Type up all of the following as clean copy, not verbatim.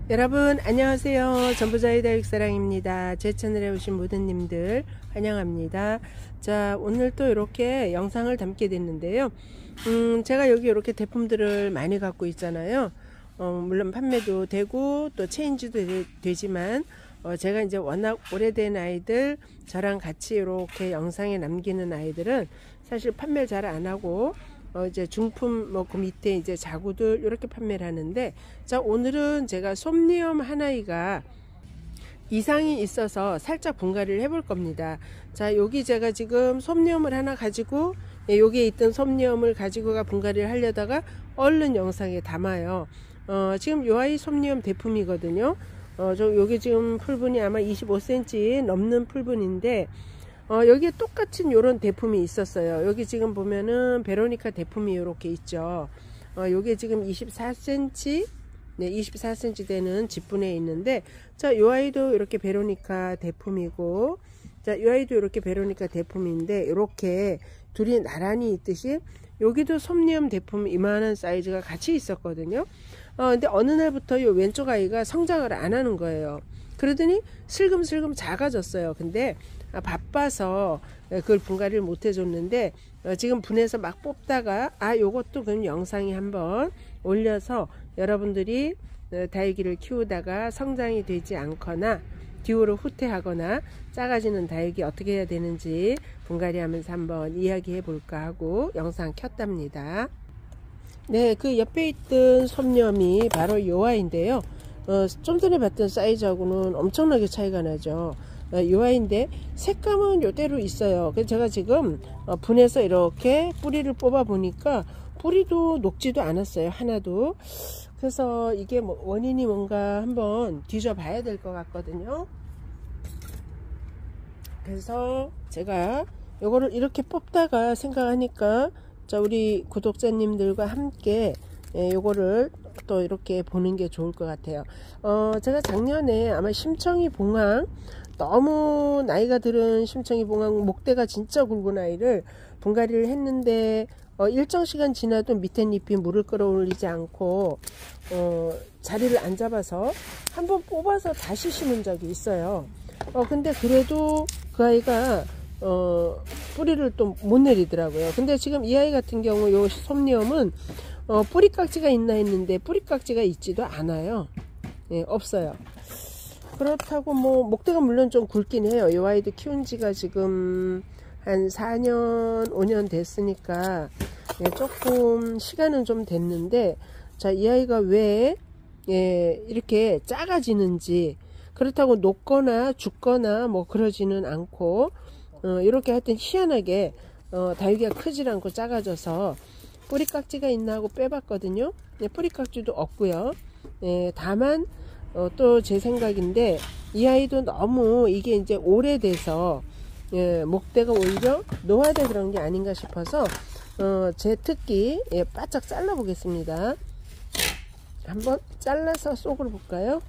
여러분 안녕하세요. 전부자의 다육사랑입니다. 제 채널에 오신 모든 님들 환영합니다. 자, 오늘 또 이렇게 영상을 담게 됐는데요. 제가 여기 이렇게 대품들을 많이 갖고 있잖아요. 물론 판매도 되고 또 체인지도 되지만 제가 이제 워낙 오래된 아이들, 저랑 같이 이렇게 영상에 남기는 아이들은 사실 판매를 잘 안 하고 이제 중품 그 밑에 이제 자구들 이렇게 판매를 하는데, 자, 오늘은 제가 솜니엄 하나이가 이상이 있어서 살짝 분갈이를 해볼 겁니다. 자, 여기 제가 지금 솜니엄을 하나 가지고 여기에 있던 솜니엄을 가지고가 분갈이를 하려다가 얼른 영상에 담아요. 지금 요 아이 솜니엄 대품이거든요. 여기 지금 풀분이 아마 25cm 넘는 풀분인데, 여기에 똑같은 요런 대품이 있었어요. 여기 지금 보면은 베로니카 대품이 이렇게 있죠. 요게 지금 24cm, 네, 24cm 되는 집분에 있는데, 자, 요 아이도 이렇게 베로니카 대품이고, 자, 요 아이도 이렇게 베로니카 대품인데, 이렇게 둘이 나란히 있듯이 여기도 솜니엄 대품 이만한 사이즈가 같이 있었거든요. 근데 어느 날부터 요 왼쪽 아이가 성장을 안 하는 거예요. 그러더니 슬금슬금 작아졌어요. 근데 바빠서 그걸 분갈이를 못 해줬는데, 지금 분해서 막 뽑다가 요것도 그럼 영상에 한번 올려서 여러분들이 다육이를 키우다가 성장이 되지 않거나 기후로 후퇴하거나 작아지는 다육이 어떻게 해야 되는지 분갈이 하면서 한번 이야기해 볼까 하고 영상 켰답니다. 네, 그 옆에 있던 솜니엄이 바로 요 아이인데요. 좀 전에 봤던 사이즈하고는 엄청나게 차이가 나죠. 요 아이인데 색감은 요대로 있어요. 그래서 제가 지금 분해서 이렇게 뿌리를 뽑아 보니까 뿌리도 녹지도 않았어요, 하나도. 그래서 이게 뭐 원인이 뭔가 한번 뒤져 봐야 될 것 같거든요. 그래서 제가 요거를 이렇게 뽑다가 생각하니까, 자, 우리 구독자님들과 함께 요거를 또 이렇게 보는 게 좋을 것 같아요. 제가 작년에 아마 심청이 봉황, 너무 나이가 들은 심청이 봉황 목대가 진짜 굵은 아이를 분갈이를 했는데, 일정 시간 지나도 밑에 잎이 물을 끌어올리지 않고 자리를 안 잡아서 한번 뽑아서 다시 심은 적이 있어요. 근데 그래도 그 아이가 뿌리를 또 못 내리더라고요. 근데 지금 이 아이 같은 경우 요 솜니엄은 뿌리깍지가 있나 했는데 뿌리깍지가 있지도 않아요. 예, 없어요. 그렇다고 뭐 목대가 물론 좀 굵긴 해요. 이 아이도 키운 지가 지금 한 4년 5년 됐으니까 조금 시간은 좀 됐는데, 자, 이 아이가 왜 이렇게 작아지는지, 그렇다고 녹거나 죽거나 뭐 그러지는 않고 이렇게 하여튼 희한하게 다육이가 크질 않고 작아져서 뿌리깍지가 있나 하고 빼봤거든요. 뿌리깍지도 없고요. 다만 또 제 생각인데, 이 아이도 너무 이게 이제 오래돼서 목대가 오히려 노화돼 그런 게 아닌가 싶어서 제 특기 바짝 잘라 보겠습니다. 한번 잘라서 속을 볼까요?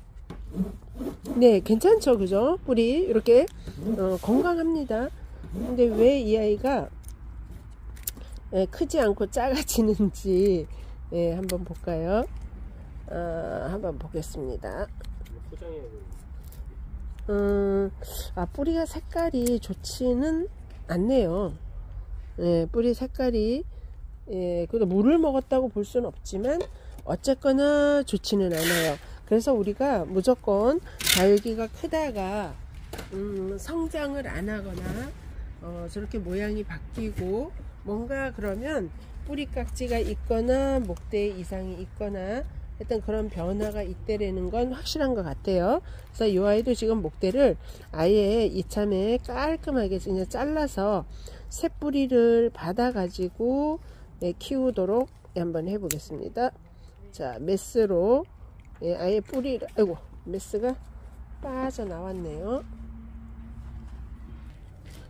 네, 괜찮죠, 그죠? 뿌리 이렇게 건강합니다. 근데 왜 이 아이가 크지 않고 작아지는지 한번 볼까요? 한번 보겠습니다. 뿌리가 색깔이 좋지는 않네요. 뿌리 색깔이, 그래도 물을 먹었다고 볼 수는 없지만 어쨌거나 좋지는 않아요. 그래서 우리가 무조건 다육이가 크다가 성장을 안 하거나 저렇게 모양이 바뀌고 뭔가 그러면 뿌리깍지가 있거나 목대에 이상이 있거나 일단 그런 변화가 있대라는 건 확실한 것 같아요. 그래서 이 아이도 지금 목대를 아예 이참에 깔끔하게 그냥 잘라서 새 뿌리를 받아 가지고 키우도록 한번 해 보겠습니다. 자, 메스로 아예 뿌리를, 아이고, 메스가 빠져나왔네요.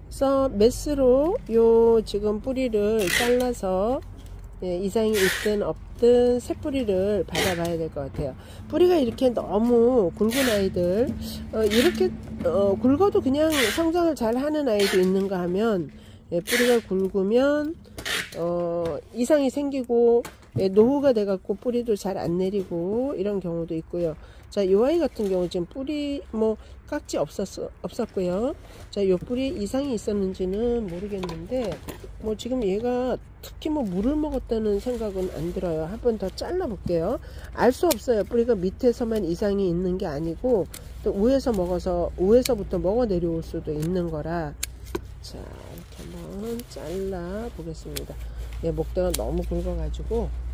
그래서 메스로 요 지금 뿌리를 잘라서 이상이 있든 없든 새 뿌리를 받아봐야 될 것 같아요. 뿌리가 이렇게 너무 굵은 아이들, 이렇게 굵어도 그냥 성장을 잘 하는 아이도 있는가 하면, 뿌리가 굵으면 이상이 생기고 노후가 돼갖고 뿌리도 잘 안 내리고 이런 경우도 있고요. 자, 이 아이 같은 경우 지금 뿌리 뭐 깍지 없었고요. 자, 요 뿌리 이상이 있었는지는 모르겠는데 뭐 지금 얘가 특히 뭐 물을 먹었다는 생각은 안 들어요. 한번 더 잘라 볼게요. 알 수 없어요. 뿌리가 밑에서만 이상이 있는 게 아니고 또 위에서부터 먹어 내려올 수도 있는 거라. 자, 이렇게 한번 잘라 보겠습니다. 예, 목대가 너무 굵어가지고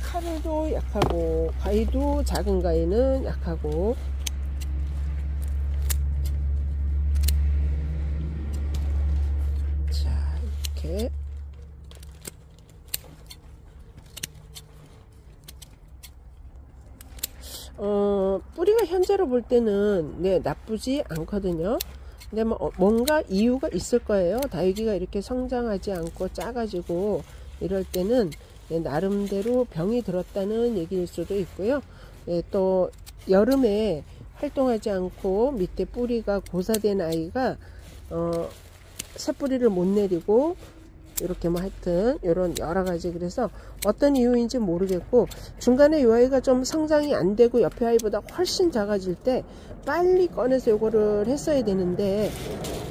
칼도 약하고 가위도 작은 가위는 약하고. 자, 이렇게 뿌리가 현재로 볼 때는 네, 나쁘지 않거든요. 근데 뭐 뭔가 이유가 있을 거예요. 다육이가 이렇게 성장하지 않고 작아지고 이럴 때는 네, 나름대로 병이 들었다는 얘기일 수도 있고요. 예, 또 여름에 활동하지 않고 밑에 뿌리가 고사된 아이가 새뿌리를 못 내리고 이렇게 뭐 하여튼 이런 여러 가지, 그래서 어떤 이유인지 모르겠고 중간에 이 아이가 좀 성장이 안 되고 옆에 아이보다 훨씬 작아질 때 빨리 꺼내서 요거를 했어야 되는데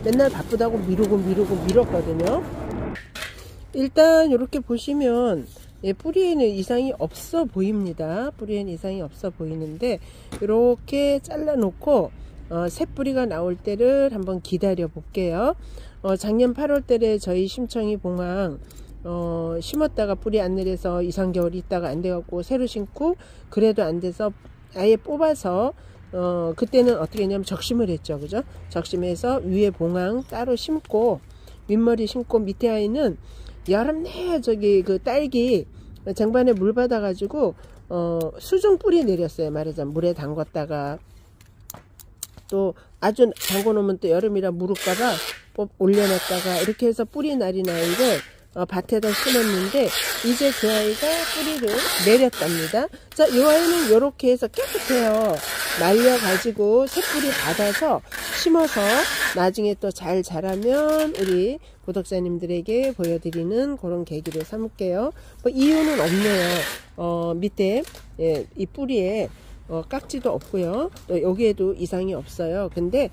맨날 바쁘다고 미뤘거든요. 일단 이렇게 보시면 예, 뿌리에는 이상이 없어 보입니다. 뿌리에는 이상이 없어 보이는데 이렇게 잘라 놓고 새뿌리가 나올 때를 한번 기다려 볼게요. 작년 8월 달에 저희 심청이 봉황 심었다가 뿌리 안 내려서 2, 3개월 있다가 안 돼갖고 새로 심고 그래도 안 돼서 아예 뽑아서 그때는 어떻게 했냐면 적심을 했죠. 그죠? 적심해서 위에 봉황 따로 심고 윗머리 심고 밑에 아이는 여름 내 저기 그 딸기 쟁반에 물 받아 가지고 수중 뿌리 내렸어요. 말하자면 물에 담궜다가 또 아주 담궈 놓으면 또 여름이라 무를까봐 올려놨다가 이렇게 해서 뿌리 날인 아이를 밭에다 심었는데 이제 그 아이가 뿌리를 내렸답니다. 자, 이 아이는 이렇게 해서 깨끗해요. 말려 가지고 새뿌리 받아서 심어서 나중에 또 잘 자라면 우리 구독자님들에게 보여드리는 그런 계기를 삼을게요. 뭐 이유는 없네요. 밑에 예, 이 뿌리에 깍지도 없고요. 또 여기에도 이상이 없어요. 근데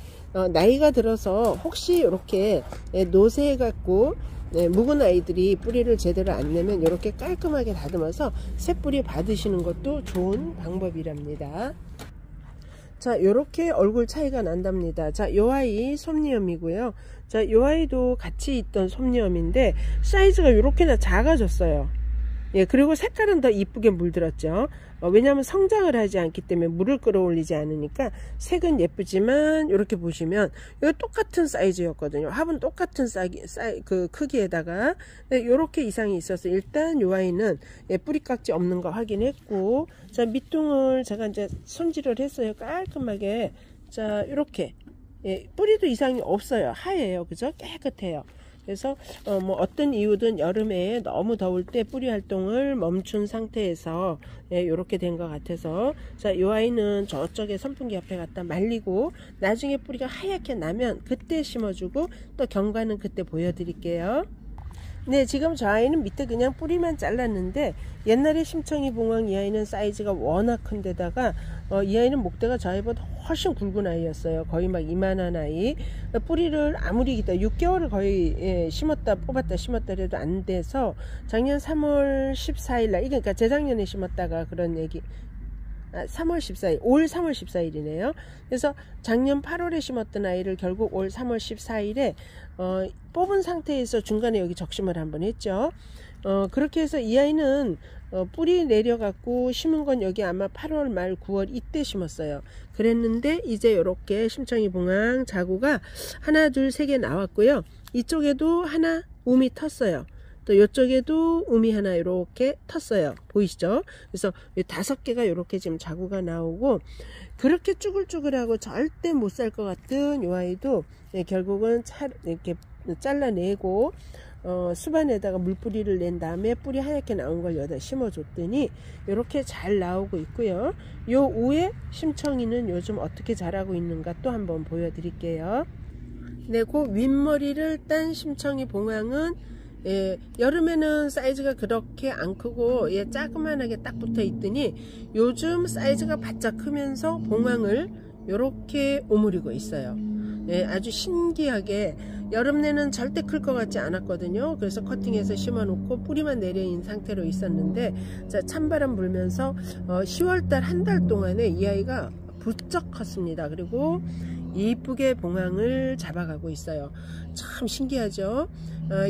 나이가 들어서 혹시 이렇게 노쇠해 갖고 네, 묵은 아이들이 뿌리를 제대로 안 내면 이렇게 깔끔하게 다듬어서 새뿌리 받으시는 것도 좋은 방법이랍니다. 자, 요렇게 얼굴 차이가 난답니다. 자, 요 아이 솜니엄이고요. 자, 요 아이도 같이 있던 솜니엄인데 사이즈가 요렇게나 작아졌어요. 예, 그리고 색깔은 더 이쁘게 물들었죠. 왜냐하면 성장을 하지 않기 때문에 물을 끌어올리지 않으니까 색은 예쁘지만 이렇게 보시면 이거 똑같은 사이즈였거든요. 합은 똑같은 그 크기에다가 이렇게 이상이 있어서 일단 이 아이는 예, 뿌리깍지 없는 거 확인했고, 자, 밑둥을 제가 이제 손질을 했어요. 깔끔하게. 자, 이렇게 예, 뿌리도 이상이 없어요. 하얘요. 그죠? 깨끗해요. 그래서 뭐 어떤 이유든 여름에 너무 더울 때 뿌리 활동을 멈춘 상태에서 예, 이렇게 된 것 같아서, 자, 이 아이는 저쪽에 선풍기 옆에 갖다 말리고 나중에 뿌리가 하얗게 나면 그때 심어주고 또 경과는 그때 보여드릴게요. 네, 지금 저 아이는 밑에 그냥 뿌리만 잘랐는데 옛날에 심청이 봉황 이 아이는 사이즈가 워낙 큰 데다가 이 아이는 목대가 저 아이보다 훨씬 굵은 아이였어요. 거의 막 이만한 아이. 뿌리를 아무리 기다 6개월을 거의 예, 뽑았다 심었다 해도 안 돼서 작년 3월 14일 날, 그러니까 재작년에 심었다가 그런 얘기, 3월 14일, 올 3월 14일이네요. 그래서 작년 8월에 심었던 아이를 결국 올 3월 14일에 뽑은 상태에서 중간에 여기 적심을 한번 했죠. 그렇게 해서 이 아이는 뿌리 내려갖고 심은 건 여기 아마 8월 말 9월 이때 심었어요. 그랬는데 이제 이렇게 심청이 봉황 자구가 하나 둘 세 개 나왔고요. 이쪽에도 하나 움이 텄어요. 또 이쪽에도 우미 하나 이렇게 텄어요. 보이시죠? 그래서 5개가 이렇게 지금 자구가 나오고, 그렇게 쭈글쭈글하고 절대 못 살 것 같은 이 아이도 결국은 이렇게 잘라내고 수반에다가 물뿌리를 낸 다음에 뿌리 하얗게 나온 걸 여기다 심어줬더니 이렇게 잘 나오고 있고요. 요 위에 심청이는 요즘 어떻게 자라고 있는가 또 한번 보여드릴게요. 네, 그 윗머리를 딴 심청이 봉황은 예, 여름에는 사이즈가 그렇게 안 크고 예, 자그만하게 딱 붙어 있더니 요즘 사이즈가 바짝 크면서 봉황을 이렇게 오므리고 있어요. 예, 아주 신기하게 여름내는 절대 클 것 같지 않았거든요. 그래서 커팅해서 심어 놓고 뿌리만 내려있는 상태로 있었는데, 자, 찬바람 불면서 10월달 한 달 동안에 이 아이가 부쩍 컸습니다. 그리고 이쁘게 봉황을 잡아가고 있어요. 참 신기하죠.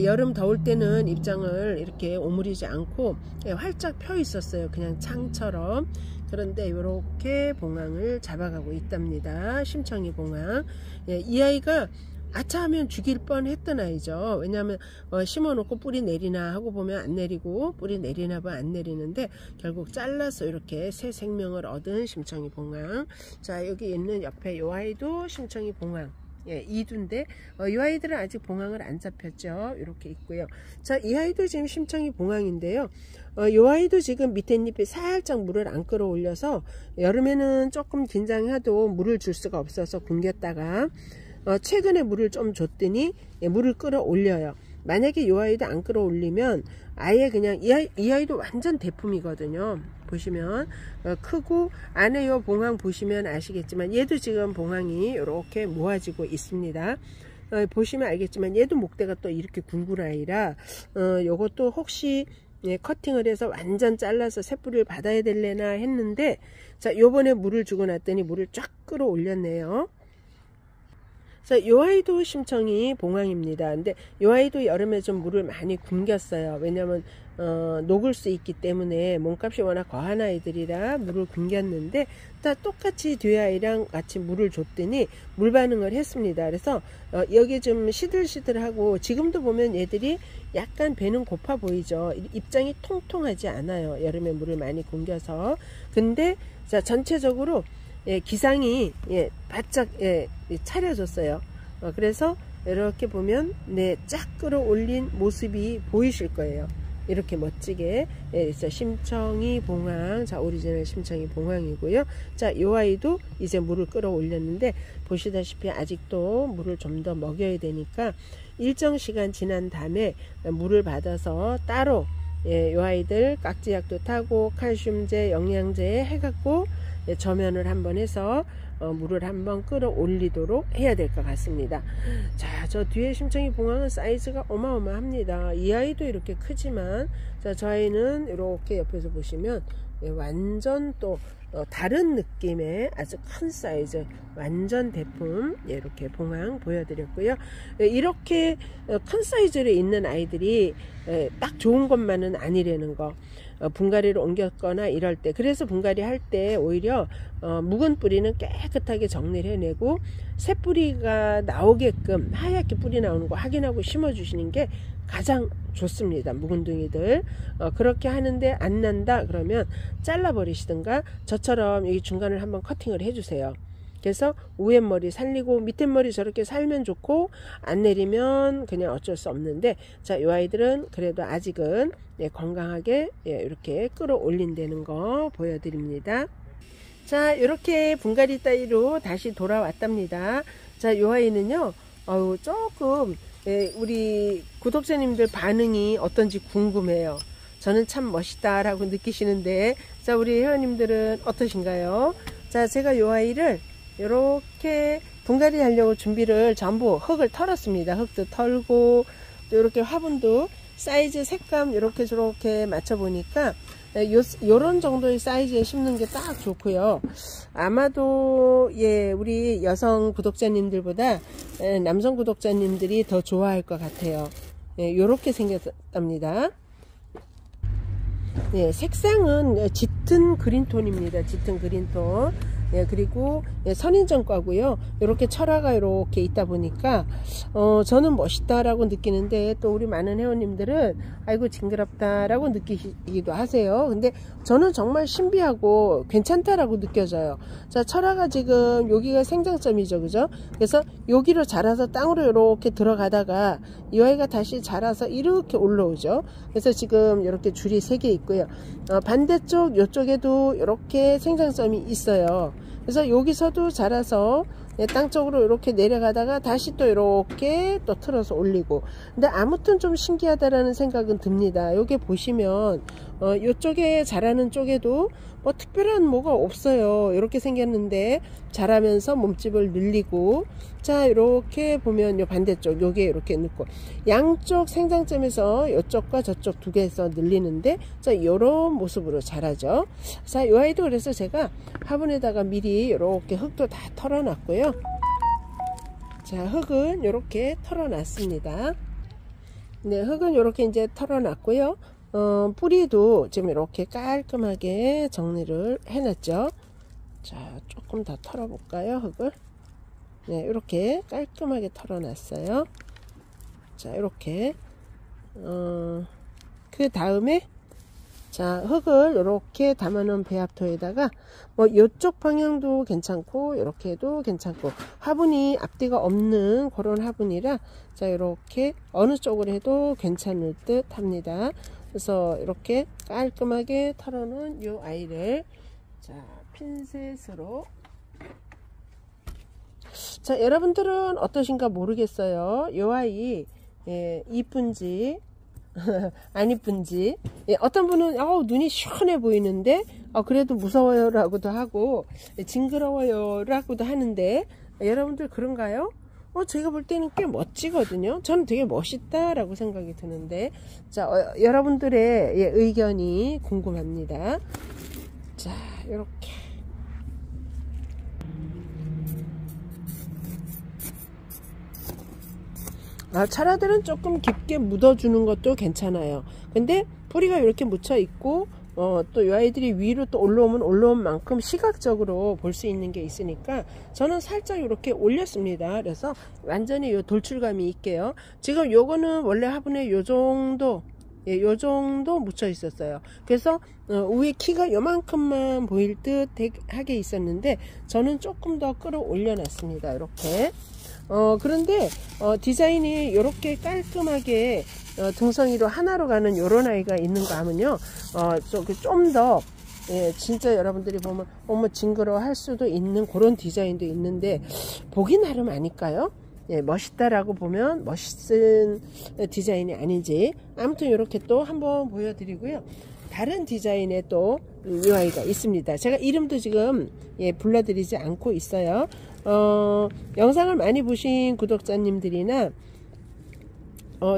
여름 더울 때는 입장을 이렇게 오므리지 않고 활짝 펴 있었어요. 그냥 창처럼. 그런데 이렇게 봉황을 잡아가고 있답니다. 심청이 봉황. 예, 이 아이가 아차 하면 죽일 뻔 했던 아이죠. 왜냐하면 심어 놓고 뿌리 내리나 하고 보면 안 내리고, 뿌리 내리나 봐 안 내리는데 결국 잘라서 이렇게 새 생명을 얻은 심청이 봉황. 자, 여기 있는 옆에 요 아이도 심청이 봉황. 예, 2두인데 이 아이들은 아직 봉황을 안 잡혔죠. 이렇게 있고요. 자, 이 아이도 지금 심청이 봉황인데요. 이 아이도 지금 밑에 잎이 살짝 물을 안 끌어올려서 여름에는 조금 긴장해도 물을 줄 수가 없어서 굶겼다가 최근에 물을 좀 줬더니 물을 끌어올려요. 만약에 이 아이도 안 끌어올리면 아예 그냥 이 아이도 완전 대품이거든요. 보시면 크고 안에 요 봉황 보시면 아시겠지만 얘도 지금 봉황이 이렇게 모아지고 있습니다. 보시면 알겠지만 얘도 목대가 또 이렇게 굵은 아이라 요것도 혹시 커팅을 해서 완전 잘라서 새뿌리를 받아야 될래나 했는데, 자, 요번에 물을 주고 났더니 물을 쫙 끌어올렸네요. 자, 요 아이도 심청이 봉황입니다. 근데 요 아이도 여름에 좀 물을 많이 굶겼어요. 왜냐면 녹을 수 있기 때문에 몸값이 워낙 거한 아이들이라 물을 굶겼는데, 다 똑같이 뒤에 아이랑 같이 물을 줬더니 물 반응을 했습니다. 그래서 여기 좀 시들시들하고, 지금도 보면 얘들이 약간 배는 고파 보이죠. 입장이 통통하지 않아요. 여름에 물을 많이 굶겨서. 근데 자, 전체적으로 예, 기상이 예, 바짝 예, 차려졌어요. 그래서 이렇게 보면 네, 쫙 끌어올린 모습이 보이실 거예요. 이렇게 멋지게. 예, 심청이 봉황. 자, 오리지널 심청이 봉황이고요. 자, 요 아이도 이제 물을 끌어올렸는데 보시다시피 아직도 물을 좀 더 먹여야 되니까 일정 시간 지난 다음에 물을 받아서 따로 예, 요 아이들 깍지약도 타고 칼슘제, 영양제 해갖고 예, 저면을 한번 해서 물을 한번 끌어올리도록 해야 될 것 같습니다. 자, 저 뒤에 심청이 봉황은 사이즈가 어마어마합니다. 이 아이도 이렇게 크지만, 자, 저 아이는 이렇게 옆에서 보시면 예, 완전 또 다른 느낌의 아주 큰 사이즈, 완전 대품. 예, 이렇게 봉황 보여드렸고요. 예, 이렇게 큰 사이즈로 있는 아이들이 딱 좋은 것만은 아니라는 거. 분갈이를 옮겼거나 이럴 때, 그래서 분갈이 할 때 오히려 묵은 뿌리는 깨끗하게 정리를 해내고 새 뿌리가 나오게끔 하얗게 뿌리 나오는 거 확인하고 심어 주시는 게 가장 좋습니다. 묵은둥이들. 그렇게 하는데 안 난다 그러면 잘라 버리시든가 저처럼 여기 중간을 한번 커팅을 해 주세요. 그래서 위에 머리 살리고 밑에 머리 저렇게 살면 좋고, 안 내리면 그냥 어쩔 수 없는데, 자, 이 아이들은 그래도 아직은 예, 건강하게 예, 이렇게 끌어올린다는 거 보여드립니다. 자, 이렇게 분갈이 따위로 다시 돌아왔답니다. 자, 이 아이는요, 조금 예, 우리 구독자님들 반응이 어떤지 궁금해요. 저는 참 멋있다 라고 느끼시는데, 자, 우리 회원님들은 어떠신가요? 자, 제가 이 아이를 이렇게 분갈이 하려고 준비를 전부 흙을 털었습니다. 흙도 털고 또 이렇게 화분도 사이즈 색감 이렇게 저렇게 맞춰 보니까 요런 정도의 사이즈에 심는 게 딱 좋고요. 아마도 예, 우리 여성 구독자님들보다 남성 구독자님들이 더 좋아할 것 같아요. 예, 요렇게 생겼답니다. 예, 색상은 짙은 그린톤입니다. 짙은 그린톤. 예, 그리고 예, 선인장 과고요. 이렇게 철화가 이렇게 있다 보니까 저는 멋있다라고 느끼는데, 또 우리 많은 회원님들은 아이고 징그럽다라고 느끼기도 하세요. 근데 저는 정말 신비하고 괜찮다라고 느껴져요. 자, 철화가 지금 여기가 생장점이죠, 그죠? 그래서 여기로 자라서 땅으로 이렇게 들어가다가 이 아이가 다시 자라서 이렇게 올라오죠. 그래서 지금 이렇게 줄이 3개 있고요. 반대쪽 이쪽에도 이렇게 생장점이 있어요. 그래서 여기서도 자라서 예, 땅 쪽으로 이렇게 내려가다가 다시 또 이렇게 또 틀어서 올리고. 근데 아무튼 좀 신기하다라는 생각은 듭니다. 여기 보시면 이쪽에 자라는 쪽에도 뭐 특별한 뭐가 없어요. 이렇게 생겼는데 자라면서 몸집을 늘리고, 자 이렇게 보면 요 반대쪽 요게 이렇게 넣고, 양쪽 생장점에서 이쪽과 저쪽 두 개에서 늘리는데, 자 요런 모습으로 자라죠. 자 요 아이도 그래서 제가 화분에다가 미리 이렇게 흙도 다 털어놨고요. 자 흙은 이렇게 털어놨습니다. 네, 흙은 이렇게 이제 털어놨고요. 뿌리도 지금 이렇게 깔끔하게 정리를 해놨죠. 자, 조금 더 털어볼까요, 흙을? 네, 이렇게 깔끔하게 털어놨어요. 자, 이렇게. 그 다음에, 자, 흙을 이렇게 담아놓은 배합토에다가, 뭐, 요쪽 방향도 괜찮고, 이렇게 해도 괜찮고, 화분이 앞뒤가 없는 그런 화분이라, 자, 이렇게 어느 쪽으로 해도 괜찮을 듯 합니다. 그래서 이렇게 깔끔하게 털어놓은 요 아이를, 자, 핀셋으로. 자, 여러분들은 어떠신가 모르겠어요. 요 아이, 예, 이쁜지, 안 이쁜지. 예, 어떤 분은, 눈이 시원해 보이는데, 그래도 무서워요 라고도 하고, 징그러워요 라고도 하는데, 여러분들 그런가요? 제가 볼 때는 꽤 멋지거든요. 저는 되게 멋있다 라고 생각이 드는데, 자, 여러분들의 예, 의견이 궁금합니다. 자, 이렇게. 차라들은 조금 깊게 묻어주는 것도 괜찮아요. 근데 뿌리가 이렇게 묻혀 있고, 또 이 아이들이 위로 또 올라오면 올라온 만큼 시각적으로 볼 수 있는 게 있으니까 저는 살짝 이렇게 올렸습니다. 그래서 완전히 요 돌출감이 있게요. 지금 요거는 원래 화분에 요 정도, 예, 요 정도 묻혀 있었어요. 그래서 위에 키가 요만큼만 보일 듯 하게 있었는데 저는 조금 더 끌어올려 놨습니다. 이렇게. 그런데 디자인이 이렇게 깔끔하게 등성이로 하나로 가는 요런 아이가 있는가 하면요, 좀 더, 예, 진짜 여러분들이 보면 어머 징그러워 할 수도 있는 그런 디자인도 있는데, 보기 나름 아닐까요? 예, 멋있다라고 보면 멋있은 디자인이 아닌지. 아무튼 이렇게 또 한번 보여드리고요. 다른 디자인의 또 이 아이가 있습니다. 제가 이름도 지금 예, 불러드리지 않고 있어요. 영상을 많이 보신 구독자님들이나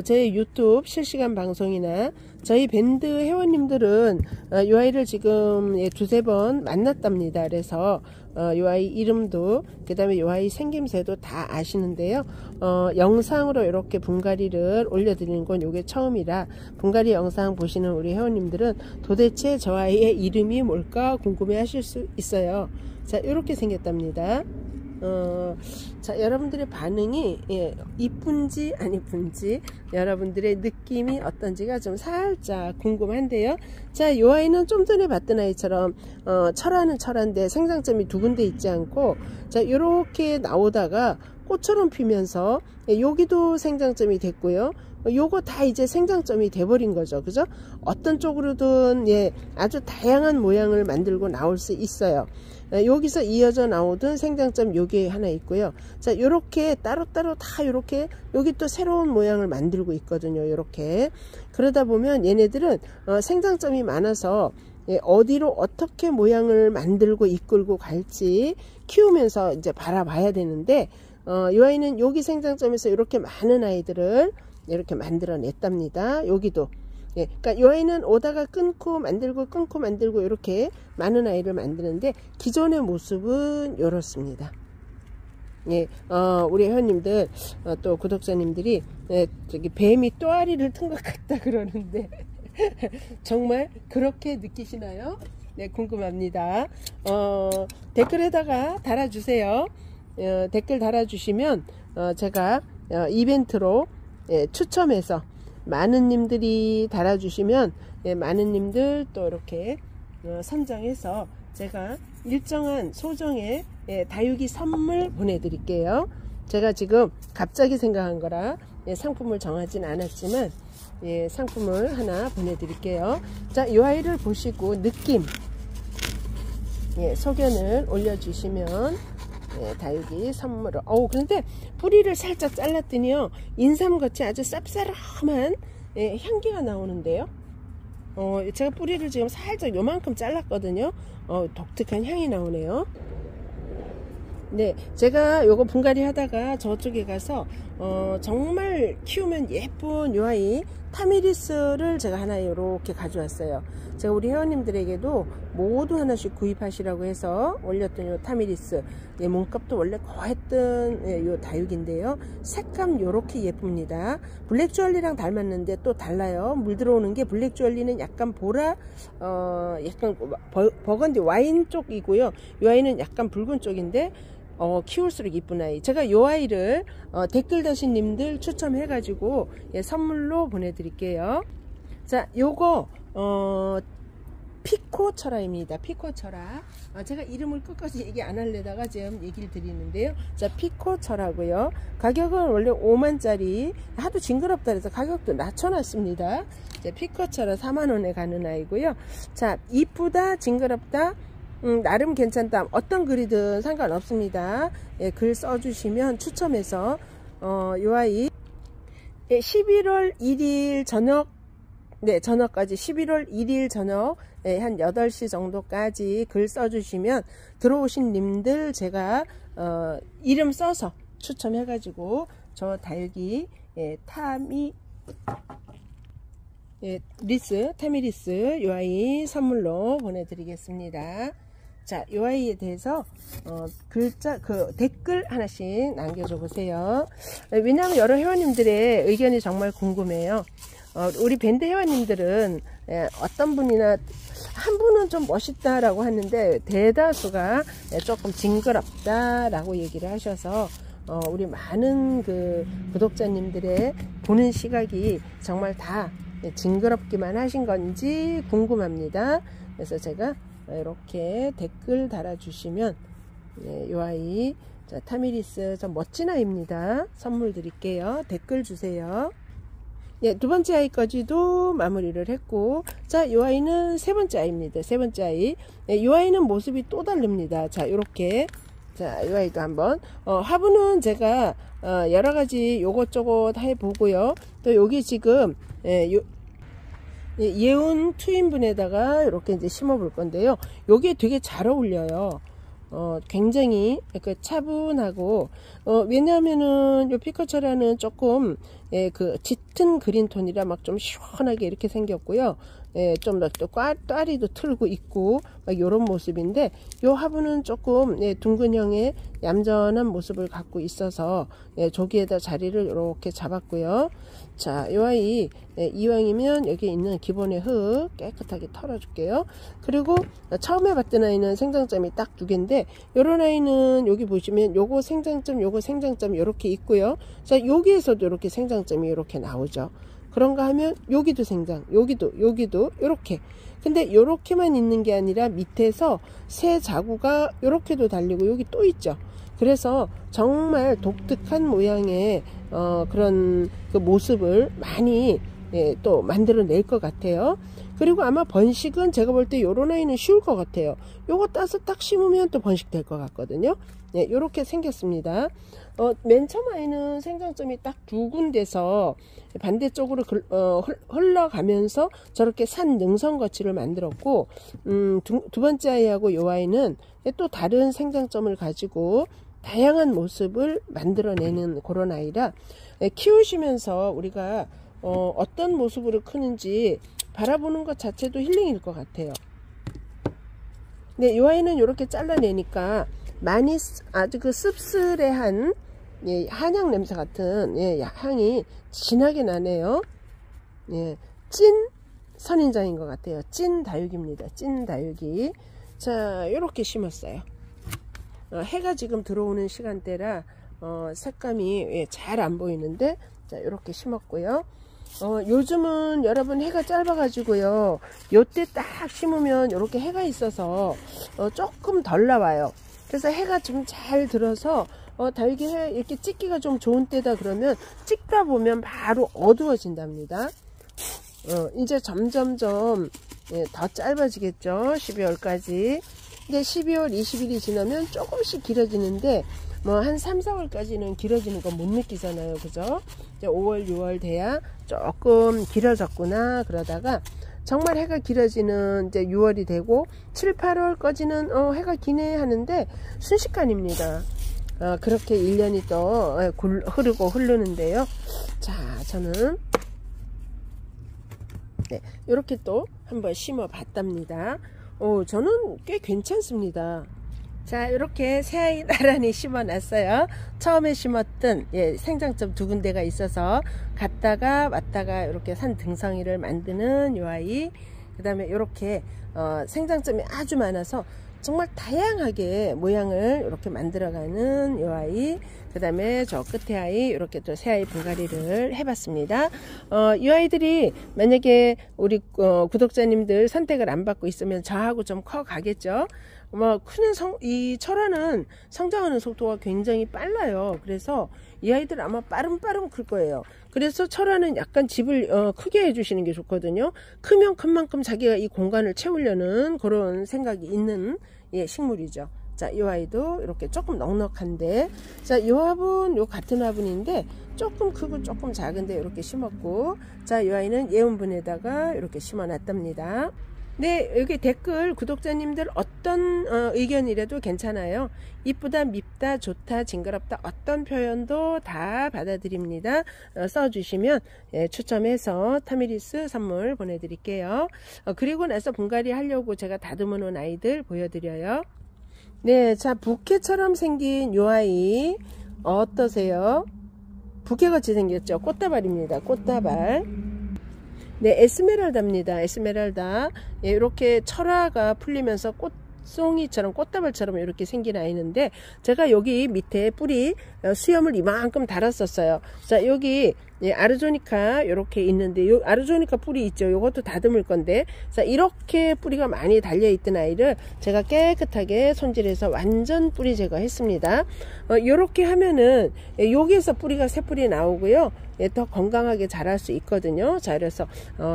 저희 유튜브 실시간 방송이나 저희 밴드 회원님들은 이 아이를 지금 예, 두세 번 만났답니다. 그래서 이 아이 이름도 그 다음에 이 아이 생김새도 다 아시는데요. 영상으로 이렇게 분갈이를 올려드리는 건 이게 처음이라, 분갈이 영상 보시는 우리 회원님들은 도대체 저 아이의 이름이 뭘까 궁금해 하실 수 있어요. 자, 이렇게 생겼답니다. 자, 여러분들의 반응이 예, 이쁜지 안 이쁜지, 여러분들의 느낌이 어떤지가 좀 살짝 궁금한데요. 자, 이 아이는 좀 전에 봤던 아이처럼 철화는 철화인데 생장점이 두 군데 있지 않고, 자, 이렇게 나오다가 꽃처럼 피면서 예, 여기도 생장점이 됐고요. 요거 다 이제 생장점이 돼버린 거죠. 그죠? 어떤 쪽으로든 예, 아주 다양한 모양을 만들고 나올 수 있어요. 여기서 이어져 나오던 생장점 여기 하나 있고요. 자, 요렇게 따로따로 다 요렇게 여기 또 새로운 모양을 만들고 있거든요. 요렇게. 그러다 보면 얘네들은 생장점이 많아서 예, 어디로 어떻게 모양을 만들고 이끌고 갈지 키우면서 이제 바라봐야 되는데, 이 아이는 여기 생장점에서 이렇게 많은 아이들을 이렇게 만들어 냈답니다. 여기도. 예, 그러니까 이 아이는 오다가 끊고 만들고 이렇게 많은 아이를 만드는데, 기존의 모습은 이렇습니다. 예, 우리 회원님들 또 구독자님들이 예, 저기 뱀이 또아리를 튼 것 같다 그러는데 정말 그렇게 느끼시나요? 네, 궁금합니다. 댓글에다가 달아주세요. 댓글 달아주시면 제가 이벤트로 예, 추첨해서 많은 님들이 달아주시면 예, 많은 님들 또 이렇게 선정해서 제가 일정한 소정의 예, 다육이 선물 보내드릴게요. 제가 지금 갑자기 생각한 거라 예, 상품을 정하진 않았지만 예, 상품을 하나 보내드릴게요. 자, 이 아이를 보시고 느낌 예, 소견을 올려주시면 다육이 선물을. 그런데 뿌리를 살짝 잘랐더니요, 인삼같이 아주 쌉싸름한 향기가 나오는데요. 제가 뿌리를 지금 살짝 요만큼 잘랐거든요. 독특한 향이 나오네요. 네, 제가 요거 분갈이 하다가 저쪽에 가서 정말 키우면 예쁜 요 아이 타미리스를 제가 하나 이렇게 가져왔어요. 제가 우리 회원님들에게도 모두 하나씩 구입하시라고 해서 올렸던 요 타미리스, 몸값도 원래 거했던 요 다육인데요. 색감 요렇게 예쁩니다. 블랙 주얼리랑 닮았는데 또 달라요. 물 들어오는 게 블랙 주얼리는 약간 보라, 약간 버건디 와인 쪽이고요. 요 아이는 약간 붉은 쪽인데 키울수록 이쁜 아이. 제가 요 아이를 댓글 다신 님들 추첨해 가지고 선물로 보내드릴게요. 자, 요거 피코철화입니다. 피코철화. 제가 이름을 끝까지 얘기 안 하려다가 지금 얘기를 드리는데요. 자, 피코철화고요. 가격은 원래 5만짜리, 하도 징그럽다 그래서 가격도 낮춰놨습니다. 피코철화 4만원에 가는 아이고요. 자, 이쁘다, 징그럽다, 나름 괜찮다, 어떤 글이든 상관없습니다. 글 써주시면 추첨해서 요 아이 11월 1일 저녁, 저녁까지 11월 1일 저녁 한 8시 정도까지 글 써주시면 들어오신 님들 제가 이름 써서 추첨해 가지고 저 다육이 타미리스 요 아이 선물로 보내드리겠습니다. 자, 요 아이에 대해서 댓글 하나씩 남겨줘 보세요. 왜냐하면 여러 회원님들의 의견이 정말 궁금해요. 우리 밴드 회원님들은 어떤 분이나 한 분은 좀 멋있다라고 하는데 대다수가 조금 징그럽다라고 얘기를 하셔서 우리 많은 그 구독자님들의 보는 시각이 정말 다 징그럽기만 하신 건지 궁금합니다. 그래서 제가 이렇게 댓글 달아주시면 요 아이, 자, 타미리스 좀 멋진 아이입니다. 선물 드릴게요. 댓글 주세요. 두 번째 아이까지도 마무리를 했고, 자, 요 아이는 세 번째 아이입니다. 세 번째 아이. 요 아이는 모습이 또 다릅니다. 자, 요렇게. 자, 요 아이도 한번. 화분은 제가 여러 가지 요것저것 해보고요. 또 여기 지금 예운 투인분에다가 이렇게 이제 심어 볼 건데요. 요게 되게 잘 어울려요. 굉장히 차분하고, 왜냐하면은 요 피커철화는 조금 그 짙은 그린 톤이라 막 좀 시원하게 이렇게 생겼고요. 좀 더 또 꽈리도 틀고 있고 막 요런 모습인데, 요 화분은 조금 둥근형의 얌전한 모습을 갖고 있어서 저기에다 자리를 이렇게 잡았고요. 자, 요 아이 이왕이면 여기 있는 기본의 흙 깨끗하게 털어줄게요. 그리고 처음에 봤던 아이는 생장점이 딱 2개인데, 요런 아이는 여기 보시면 요거 생장점 요거 생장점 이렇게 있고요. 자, 여기에서도 이렇게 생장점이 이렇게 나오죠. 그런가 하면 여기도 생장, 여기도 이렇게. 근데 요렇게만 있는 게 아니라 밑에서 새 자구가 요렇게도 달리고 여기 또 있죠. 그래서 정말 독특한 모양의 그런 그 모습을 많이 또 만들어낼 것 같아요. 그리고 아마 번식은 제가 볼 때 요런 아이는 쉬울 것 같아요. 요거 따서 딱 심으면 또 번식 될 것 같거든요. 요렇게 생겼습니다. 맨 처음 아이는 생장점이 딱 2군데서 반대쪽으로 흘러가면서 저렇게 산 능선 거치를 만들었고, 두 번째 아이하고 요 아이는 또 다른 생장점을 가지고 다양한 모습을 만들어내는 그런 아이라, 키우시면서 우리가 어떤 모습으로 크는지 바라보는 것 자체도 힐링일 것 같아요. 네, 이 아이는 이렇게 잘라내니까 많이 아주 그 씁쓸해한 한약 냄새 같은 향이 진하게 나네요. 찐 선인장인 것 같아요. 찐 다육입니다. 찐 다육이. 자, 이렇게 심었어요. 해가 지금 들어오는 시간대라 색감이 잘 안 보이는데, 자, 이렇게 심었고요. 요즘은 여러분 해가 짧아 가지고요, 요때 딱 심으면 이렇게 해가 있어서 조금 덜 나와요. 그래서 해가 좀 잘 들어서 다육이 이렇게 찍기가 좀 좋은 때다 그러면 찍다 보면 바로 어두워진답니다. 이제 점점점 더 짧아지겠죠. 12월까지. 이제 12월 20일이 지나면 조금씩 길어지는데 뭐 한 3, 4월까지는 길어지는 건 못 느끼잖아요. 그죠? 이제 5월, 6월 돼야 조금 길어졌구나. 그러다가 정말 해가 길어지는 이제 6월이 되고 7, 8월까지는 해가 기네 하는데 순식간입니다. 그렇게 1년이 또 흐르고 흐르는데요. 자, 저는 네, 이렇게 또 한번 심어 봤답니다. 저는 꽤 괜찮습니다. 자, 이렇게 새아이 나란히 심어 놨어요. 처음에 심었던 생장점 두 군데가 있어서 갔다가 왔다가 이렇게 산 등성이를 만드는 요 아이, 그 다음에 이렇게 생장점이 아주 많아서 정말 다양하게 모양을 이렇게 만들어가는 요 아이, 그 다음에 저 끝에 아이, 이렇게 또 새아이 분갈이를 해봤습니다. 이 아이들이 만약에 우리 구독자님들 선택을 안 받고 있으면 저하고 좀 커 가겠죠. 이 철화는 성장하는 속도가 굉장히 빨라요. 그래서 이 아이들 아마 빠름 클 거예요. 그래서 철화는 약간 집을 크게 해주시는 게 좋거든요. 크면 큰 만큼 자기가 이 공간을 채우려는 그런 생각이 있는 식물이죠. 자, 이 아이도 이렇게 조금 넉넉한데, 자, 이 화분, 요 같은 화분인데 조금 크고 조금 작은데 이렇게 심었고, 자, 이 아이는 예온분에다가 이렇게 심어 놨답니다. 네, 여기 댓글 구독자님들 어떤 의견이라도 괜찮아요. 이쁘다, 밉다, 좋다, 징그럽다, 어떤 표현도 다 받아드립니다. 써주시면 추첨해서 타미리스 선물 보내드릴게요. 그리고 나서 분갈이 하려고 제가 다듬어 놓은 아이들 보여드려요. 네, 자, 부케처럼 생긴 요 아이 어떠세요? 부케같이 생겼죠? 꽃다발입니다. 꽃다발. 네, 에스메랄다입니다. 에스메랄다. 이렇게 철화가 풀리면서 꽃송이처럼 꽃다발처럼 이렇게 생긴 아이인데, 제가 여기 밑에 뿌리 수염을 이만큼 달았었어요. 자, 여기 아르조니카 이렇게 있는데, 요 아르조니카 뿌리 있죠. 요것도 다듬을 건데, 자, 이렇게 뿌리가 많이 달려 있던 아이를 제가 깨끗하게 손질해서 완전 뿌리 제거했습니다. 요렇게 하면은 여기에서 뿌리가 새 뿌리 나오고요. 더 건강하게 자랄 수 있거든요. 자, 그래서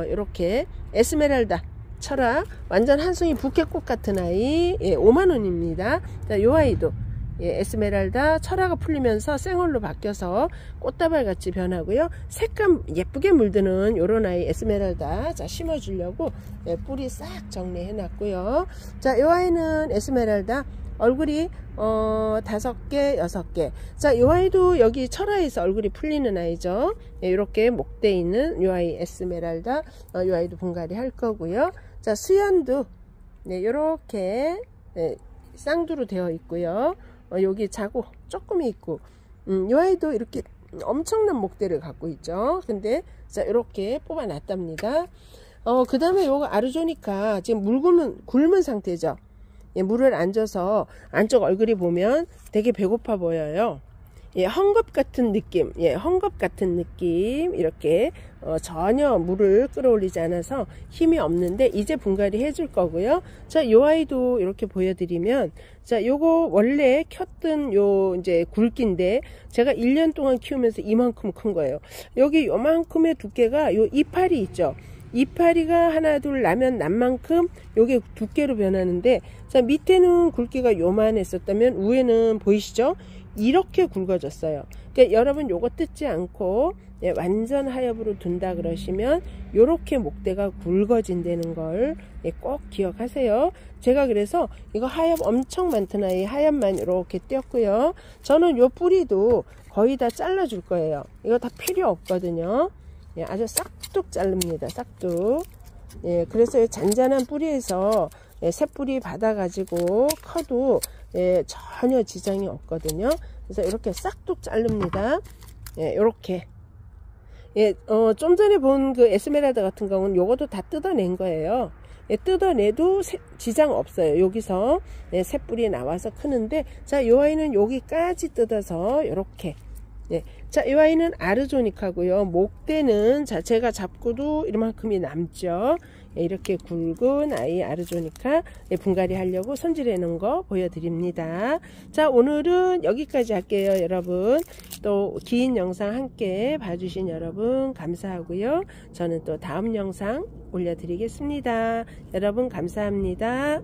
이렇게 에스메랄다 철화 완전 한 송이 부케꽃 같은 아이 5만원입니다. 자, 요 아이도 에스메랄다 철화가 풀리면서 생얼로 바뀌어서 꽃다발 같이 변하고요. 색감 예쁘게 물드는 요런 아이 에스메랄다. 자, 심어주려고 뿌리 싹 정리해 놨고요. 자, 요 아이는 에스메랄다 얼굴이 5개, 6개. 자, 요 아이도 여기 철화에서 얼굴이 풀리는 아이죠. 이렇게 목대 있는 요 아이 에스메랄다. 요 아이도 분갈이 할 거고요. 자, 수연도 요렇게 쌍두로 되어 있고요. 여기 자고 조금 있고, 요 아이도 이렇게 엄청난 목대를 갖고 있죠. 근데 자, 이렇게 뽑아 놨답니다. 그 다음에 요거 아르조니카 지금 굶은 상태죠. 물을 안 줘서 안쪽 얼굴이 보면 되게 배고파 보여요. 헝겊 같은 느낌, 헝겊 같은 느낌. 이렇게 전혀 물을 끌어올리지 않아서 힘이 없는데 이제 분갈이 해줄 거고요. 자, 요 아이도 이렇게 보여드리면, 자, 요거 원래 켰던 요 이제 굵기인데 제가 1년 동안 키우면서 이만큼 큰 거예요. 여기 요만큼의 두께가 요 이파리 있죠. 이파리가 하나 둘 나면 난 만큼 요게 두께로 변하는데, 자, 밑에는 굵기가 요만했었다면 위에는 보이시죠? 이렇게 굵어졌어요. 그러니까 여러분 요거 뜯지 않고 완전 하엽으로 둔다 그러시면 요렇게 목대가 굵어진다는 걸 꼭 기억하세요. 제가 그래서 이거 하엽 엄청 많던 아이 하엽만 이렇게 떼었고요. 저는 요 뿌리도 거의 다 잘라 줄 거예요. 이거 다 필요 없거든요. 아주 싹둑 자릅니다. 싹둑. 그래서 잔잔한 뿌리에서 새뿌리 받아가지고 커도 전혀 지장이 없거든요. 그래서 이렇게 싹둑 자릅니다. 이렇게. 좀 전에 본 그 에스메랄다 같은 경우는 요것도 다 뜯어낸 거예요. 뜯어내도 지장 없어요. 여기서 새뿌리 나와서 크는데, 자, 요 아이는 여기까지 뜯어서 이렇게. 자, 이 아이는 아르조니카고요. 목대는 자체가 잡고도 이만큼이 남죠. 이렇게 굵은 아이 아르조니카 분갈이 하려고 손질해 놓은 거 보여드립니다. 자, 오늘은 여기까지 할게요. 여러분 또 긴 영상 함께 봐주신 여러분 감사하고요. 저는 또 다음 영상 올려드리겠습니다. 여러분 감사합니다.